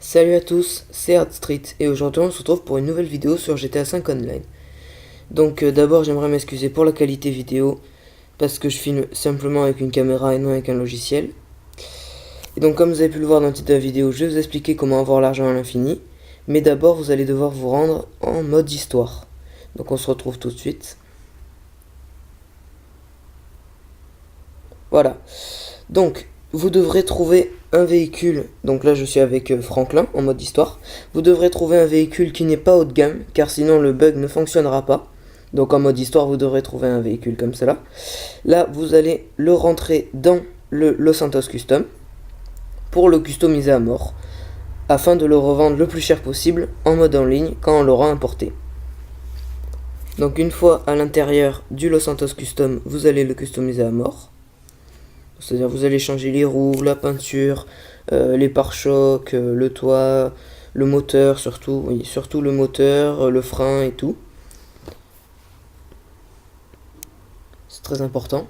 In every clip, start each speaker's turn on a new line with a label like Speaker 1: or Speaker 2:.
Speaker 1: Salut à tous, c'est Street et aujourd'hui on se retrouve pour une nouvelle vidéo sur GTA 5 Online. Donc d'abord j'aimerais m'excuser pour la qualité vidéo parce que je filme simplement avec une caméra et non avec un logiciel. Et donc comme vous avez pu le voir dans le titre de la vidéo, je vais vous expliquer comment avoir l'argent à l'infini. Mais d'abord vous allez devoir vous rendre en mode histoire. Donc on se retrouve tout de suite. Voilà. Donc vous devrez trouver un véhicule. Donc là je suis avec Franklin en mode histoire. Vous devrez trouver un véhicule qui n'est pas haut de gamme car sinon le bug ne fonctionnera pas. Donc en mode histoire vous devrez trouver un véhicule comme cela. Là vous allez le rentrer dans le Los Santos Custom pour le customiser à mort afin de le revendre le plus cher possible en mode en ligne quand on l'aura importé. Donc une fois à l'intérieur du Los Santos Custom, vous allez le customiser à mort. C'est-à-dire vous allez changer les roues, la peinture, les pare-chocs, le toit, le moteur surtout, oui, surtout le moteur, le frein et tout. C'est très important.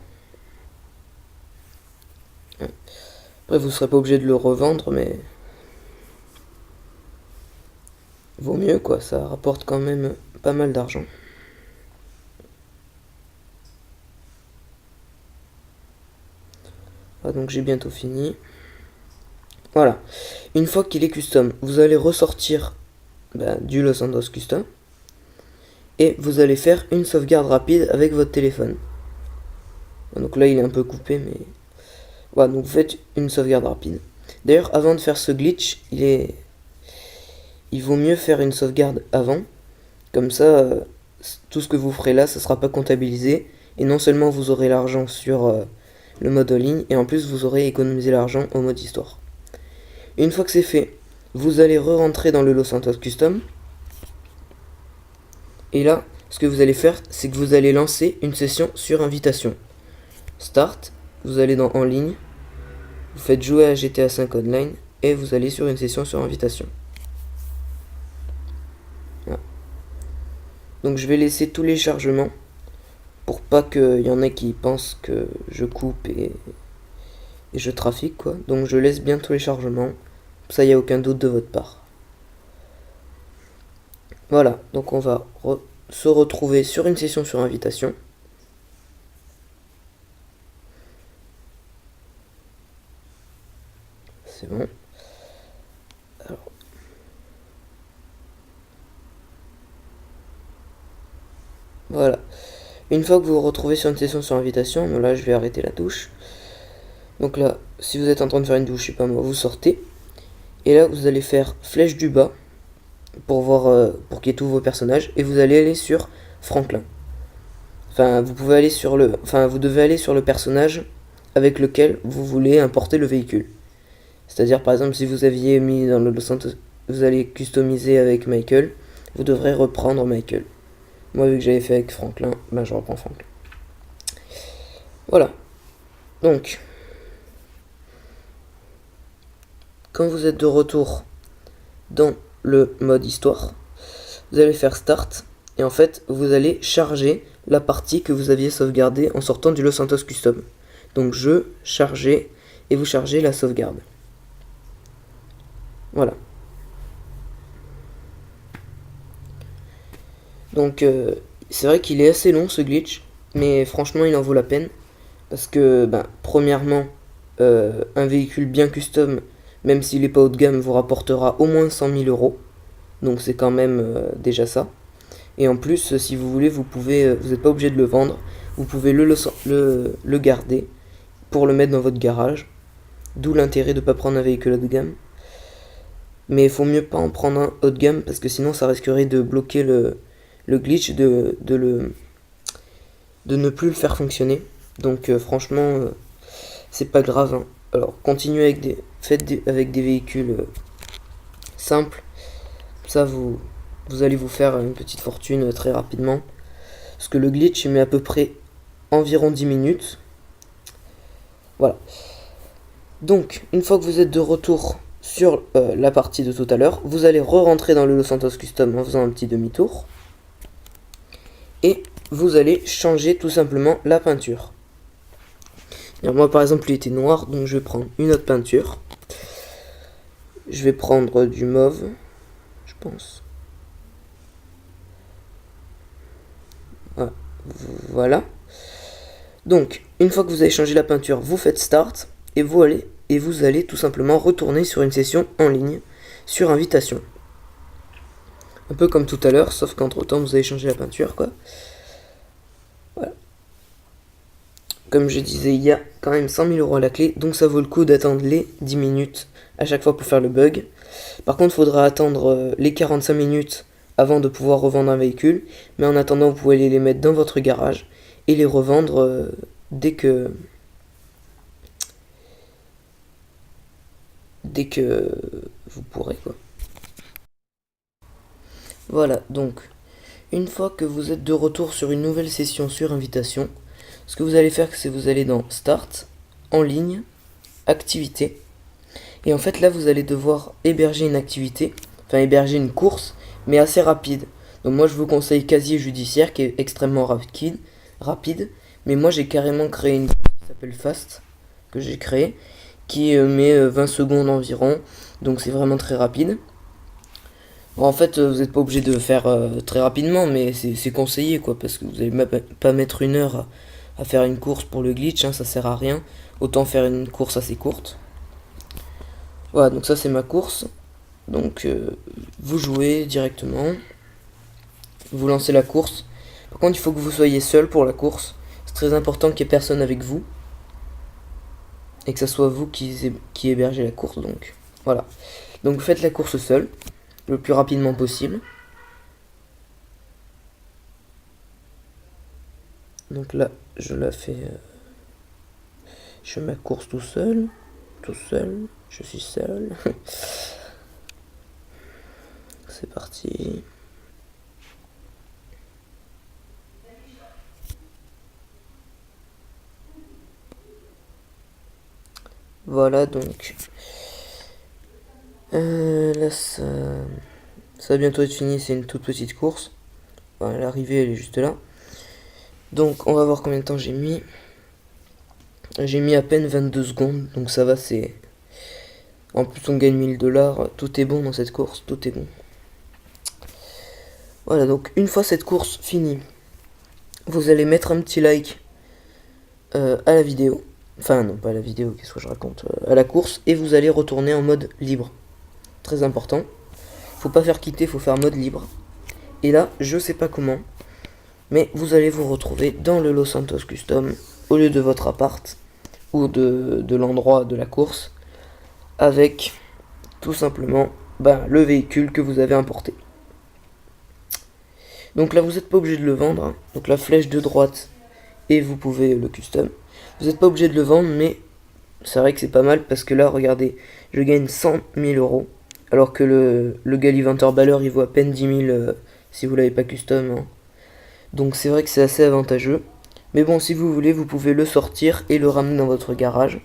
Speaker 1: Après vous ne serez pas obligé de le revendre, mais vaut mieux quoi, ça rapporte quand même pas mal d'argent. Ah, donc j'ai bientôt fini. Voilà. Une fois qu'il est custom, vous allez ressortir du Los Santos Custom. Et vous allez faire une sauvegarde rapide avec votre téléphone. Donc là il est un peu coupé mais... Voilà, donc vous faites une sauvegarde rapide. D'ailleurs avant de faire ce glitch, il vaut mieux faire une sauvegarde avant. Comme ça, tout ce que vous ferez là, ça ne sera pas comptabilisé. Et non seulement vous aurez l'argent sur le mode en ligne, et en plus vous aurez économisé l'argent au mode histoire. Une fois que c'est fait, vous allez re-rentrer dans le Los Santos Custom. Et là, ce que vous allez faire, c'est que vous allez lancer une session sur invitation. Start, vous allez dans en ligne, vous faites jouer à GTA 5 Online et vous allez sur une session sur invitation. Voilà. Donc je vais laisser tous les chargements pour pas qu'il y en ait qui pensent que je coupe et je trafique quoi. Donc je laisse bien tous les chargements, ça il n'y a aucun doute de votre part. Voilà, donc on va se retrouver sur une session sur invitation. C'est bon. Alors. Voilà. Une fois que vous vous retrouvez sur une session sur invitation, là je vais arrêter la touche. Donc là, si vous êtes en train de faire une douche, je sais pas moi, vous sortez. Et là, vous allez faire flèche du bas pour voir, pour qu'il y ait tous vos personnages. Et vous allez aller sur Franklin. Enfin, vous pouvez aller sur le, enfin, vous devez aller sur le personnage avec lequel vous voulez importer le véhicule. C'est-à-dire, par exemple, si vous aviez mis dans le Los Santos, vous allez customiser avec Michael, vous devrez reprendre Michael. Moi, vu que j'avais fait avec Franklin, je reprends Franklin. Voilà. Donc, quand vous êtes de retour dans le mode histoire, vous allez faire Start, et en fait, vous allez charger la partie que vous aviez sauvegardée en sortant du Los Santos Custom. Donc, jeu, charger, et vous chargez la sauvegarde. Voilà. Donc c'est vrai qu'il est assez long ce glitch, mais franchement il en vaut la peine. Parce que premièrement, un véhicule bien custom, même s'il n'est pas haut de gamme, vous rapportera au moins 100 000 euros. Donc c'est quand même déjà ça. Et en plus, si vous voulez, vous n'êtes pas obligé de le vendre. Vous pouvez le garder pour le mettre dans votre garage. D'où l'intérêt de ne pas prendre un véhicule haut de gamme. Mais il faut mieux pas en prendre un haut de gamme parce que sinon ça risquerait de bloquer le glitch, de ne plus le faire fonctionner. Donc franchement, c'est pas grave. Hein. Alors continuez avec des véhicules simples. Ça vous allez vous faire une petite fortune très rapidement. Parce que le glitch il met à peu près environ 10 minutes. Voilà. Donc une fois que vous êtes de retour sur la partie de tout à l'heure, vous allez re-rentrer dans le Los Santos Custom en faisant un petit demi-tour. Et vous allez changer tout simplement la peinture. Alors moi par exemple il était noir, donc je vais prendre une autre peinture. Je vais prendre du mauve, je pense. Voilà. Donc, une fois que vous avez changé la peinture, vous faites Start et vous allez tout simplement retourner sur une session en ligne sur invitation. Un peu comme tout à l'heure, sauf qu'entre temps vous avez changé la peinture, quoi. Voilà. Comme je disais, il y a quand même 100 000 € à la clé, donc ça vaut le coup d'attendre les 10 minutes à chaque fois pour faire le bug. Par contre, il faudra attendre les 45 minutes avant de pouvoir revendre un véhicule, mais en attendant, vous pouvez les mettre dans votre garage et les revendre dès que vous pourrez, quoi. Voilà, donc une fois que vous êtes de retour sur une nouvelle session sur invitation, ce que vous allez faire, c'est que vous allez dans Start, en ligne, activité, et en fait là vous allez devoir héberger une activité, enfin héberger une course, mais assez rapide. Donc moi je vous conseille Casier Judiciaire qui est extrêmement rapide, mais moi j'ai carrément créé une course qui s'appelle Fast, que j'ai créée, qui met 20 secondes environ, donc c'est vraiment très rapide. En fait, vous n'êtes pas obligé de faire très rapidement, mais c'est conseillé, quoi, parce que vous n'allez pas mettre une heure à faire une course pour le glitch, hein, ça sert à rien. Autant faire une course assez courte. Voilà, donc ça c'est ma course. Donc vous jouez directement, vous lancez la course. Par contre, il faut que vous soyez seul pour la course. C'est très important qu'il n'y ait personne avec vous. Et que ce soit vous qui hébergez la course, donc voilà. Donc vous faites la course seul, le plus rapidement possible. Donc là, je la fais. Je fais ma course tout seul, je suis seul. C'est parti. Voilà, donc là ça va bientôt être fini, c'est une toute petite course. Enfin, l'arrivée elle est juste là. Donc on va voir combien de temps j'ai mis. J'ai mis à peine 22 secondes, donc ça va, c'est... En plus on gagne 1000 $, tout est bon dans cette course, tout est bon. Voilà, donc une fois cette course finie, vous allez mettre un petit like à la vidéo. Enfin non, pas à la vidéo, qu'est-ce que je raconte, à la course, et vous allez retourner en mode libre. Très important. Faut pas faire quitter, faut faire mode libre. Et là, je sais pas comment, mais vous allez vous retrouver dans le Los Santos Custom, au lieu de votre appart, ou de l'endroit de la course, avec tout simplement le véhicule que vous avez importé. Donc là vous n'êtes pas obligé de le vendre, hein. Donc la flèche de droite et vous pouvez le custom. Vous n'êtes pas obligé de le vendre, mais c'est vrai que c'est pas mal parce que là regardez, je gagne 100 000 €, alors que le Gallivanter Baller il vaut à peine 10 000 si vous l'avez pas custom, hein. Donc c'est vrai que c'est assez avantageux. Mais bon, si vous voulez, vous pouvez le sortir et le ramener dans votre garage.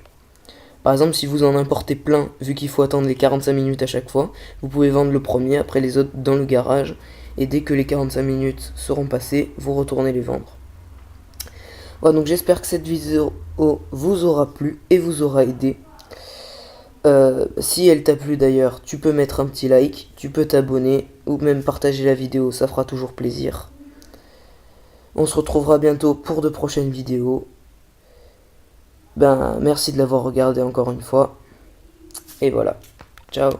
Speaker 1: Par exemple, si vous en importez plein, vu qu'il faut attendre les 45 minutes à chaque fois, vous pouvez vendre le premier, après les autres dans le garage, et dès que les 45 minutes seront passées, vous retournez les vendre. Voilà, donc j'espère que cette vidéo vous aura plu et vous aura aidé. Si elle t'a plu d'ailleurs, tu peux mettre un petit like, tu peux t'abonner, ou même partager la vidéo, ça fera toujours plaisir. On se retrouvera bientôt pour de prochaines vidéos. Merci de l'avoir regardé encore une fois. Et voilà. Ciao.